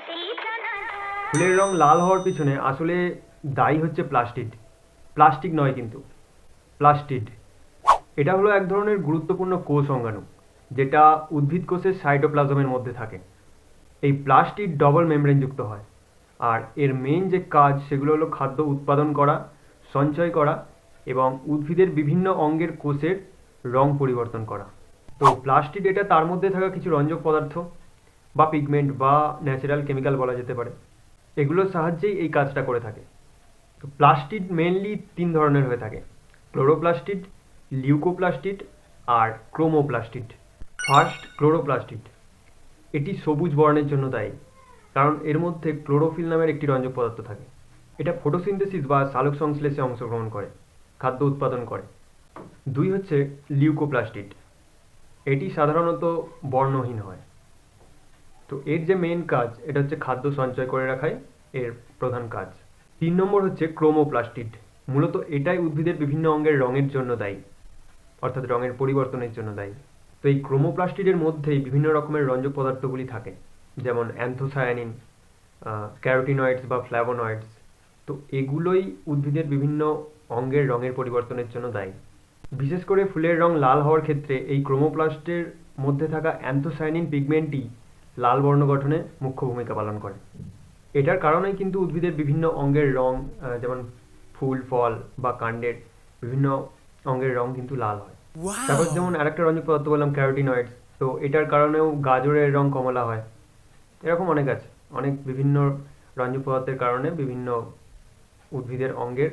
ফুলের রং লাল হওয়ার পিছনে আসলে দায়ী হচ্ছে প্লাস্টিড, প্লাস্টিক নয় কিন্তু প্লাস্টিড। এটা হলো এক ধরনের গুরুত্বপূর্ণ কোষ অঙ্গাণু যেটা উদ্ভিদ কোষের সাইটোপ্লাজমের মধ্যে থাকে। এই প্লাস্টিড ডবল মেমব্রেনযুক্ত হয় আর এর মেইন যে কাজ সেগুলো হলো খাদ্য উৎপাদন করা, সঞ্চয় করা এবং উদ্ভিদের বিভিন্ন অঙ্গের কোষের রং পরিবর্তন করা। তো প্লাস্টিড এটা তার মধ্যে থাকা কিছু রঞ্জক পদার্থ বা পিগমেন্ট বা ন্যাচারাল কেমিক্যাল বলা যেতে পারে, এগুলোর সাহায্যেই এই কাজটা করে থাকে। তো প্লাস্টিড মেনলি তিন ধরনের হয়ে থাকে: ক্লোরোপ্লাস্টিড, লিউকোপ্লাস্টিড আর ক্রোমোপ্লাস্টিড। First, chloroplastid. এটি সবুজ বর্ণের জন্য দায়ী, কারণ এর মধ্যে ক্লোরোফিল নামের একটি রঞ্জক পদার্থ থাকে। এটা ফটোসিনথেসিস বা সালোক সংশ্লেষে অংশগ্রহণ করে, খাদ্য উৎপাদন করে। দুই হচ্ছে লিউকোপ্লাস্টিড। এটি সাধারণত বর্ণহীন হয়। তো এর যে মেন কাজ, এটা হচ্ছে খাদ্য সঞ্চয় করে রাখাই এর প্রধান কাজ। 3 নম্বর হচ্ছে ক্রোমোপ্লাস্টিড। মূলত এটাই উদ্ভিদের বিভিন্ন অঙ্গের রঙের জন্য দায়ী, অর্থাৎ রঙের পরিবর্তনের জন্য দায়ী। তো এই ক্রোমোপ্লাস্টিডের মধ্যেই বিভিন্ন রকমের রঞ্জক পদার্থগুলি থাকে, যেমন অ্যান্থোসায়ানিন, ক্যারোটিনয়েডস বা ফ্ল্যাভোনয়েডস। তো এগুলোই উদ্ভিদের বিভিন্ন অঙ্গের রঙের পরিবর্তনের জন্য দায়ী। বিশেষ করে ফুলের রং লাল হওয়ার ক্ষেত্রে এই ক্রোমোপ্লাস্টের মধ্যে থাকা অ্যান্থোসায়ানিন পিগমেন্টই লাল বর্ণ গঠনে মুখ্য ভূমিকা পালন করে। এটার কারণেই কিন্তু উদ্ভিদের বিভিন্ন অঙ্গের রং, যেমন ফুল, ফল বা কাণ্ডের বিভিন্ন অঙ্গের রং কিন্তু লাল হয়। তারপর যেমন আরেকটা রঞ্জক পদার্থ বললাম ক্যারোটিনয়েডস, তো এটার কারণেও গাজরের রং কমলা হয়। এরকম অনেক আছে, অনেক বিভিন্ন রঞ্জক পদার্থের কারণে বিভিন্ন উদ্ভিদের অঙ্গের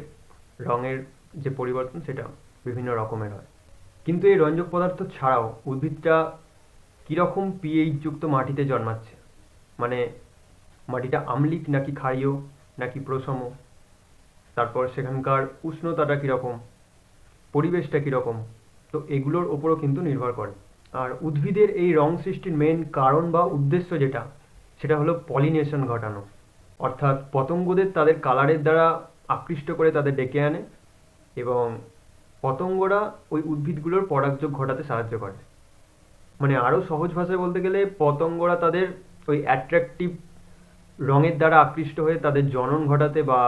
রঙের যে পরিবর্তন সেটা বিভিন্ন রকমের হয়। কিন্তু এই রঞ্জক পদার্থ ছাড়াও উদ্ভিদটা কীরকম পিএইচ যুক্ত মাটিতে জন্মাচ্ছে, মানে মাটিটা আম্লিক নাকি ক্ষারীয় নাকি প্রশম, তারপর সেখানকার উষ্ণতাটা কীরকম, পরিবেশটা কীরকম, তো এগুলোর ওপরও কিন্তু নির্ভর করে। আর উদ্ভিদের এই রং সৃষ্টির মেন কারণ বা উদ্দেশ্য যেটা, সেটা হলো পলিনেশন ঘটানো, অর্থাৎ পতঙ্গদের তাদের কালারের দ্বারা আকৃষ্ট করে তাদের ডেকে আনে এবং পতঙ্গরা ওই উদ্ভিদগুলোর পরাগযোগ ঘটাতে সাহায্য করে। মানে আরও সহজ ভাষায় বলতে গেলে পতঙ্গরা তাদের ওই অ্যাট্রাকটিভ রঙের দ্বারা আকৃষ্ট হয়ে তাদের জনন ঘটাতে বা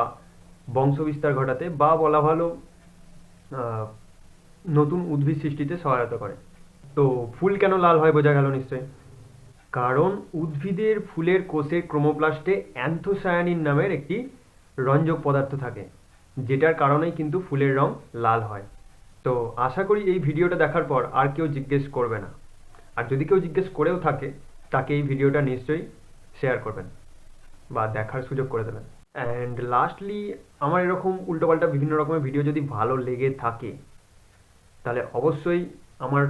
বংশবিস্তার ঘটাতে বা বলা ভালো নতুন উদ্ভিদ সৃষ্টিতে সহায়তা করে। তো ফুল কেন লাল হয় বোঝা গেল নিশ্চয়ই। কারণ উদ্ভিদের ফুলের কোষের ক্রোমোপ্লাস্টে অ্যান্থোসায়ানিন নামের একটি রঞ্জক পদার্থ থাকে, যেটার কারণেই কিন্তু ফুলের রং লাল হয়। তো আশা করি এই ভিডিওটা দেখার পর আর কেউ জিজ্ঞেস করবে না, আর যদি কেউ জিজ্ঞেস করেও থাকে তাকে এই ভিডিওটা নিশ্চয়ই শেয়ার করবেন বা দেখার সুযোগ করে দেবেন। অ্যান্ড লাস্টলি, আমার এরকম উল্টোপাল্টা বিভিন্ন রকমের ভিডিও যদি ভালো লেগে থাকে তাহলে অবশ্যই আমার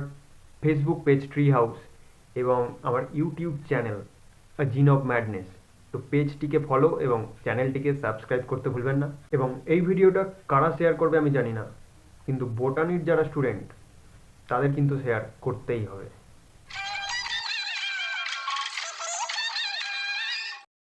ফেসবুক পেজ ট্রি হাউস এবং আমার ইউটিউব চ্যানেল জিন অফ ম্যাডনেস, তো পেজটিকে ফলো এবং চ্যানেলটিকে সাবস্ক্রাইব করতে ভুলবেন না। এবং এই ভিডিওটা কারা শেয়ার করবে আমি জানি না, কিন্তু বোটানির যারা স্টুডেন্ট তাদের কিন্তু শেয়ার করতেই হবে।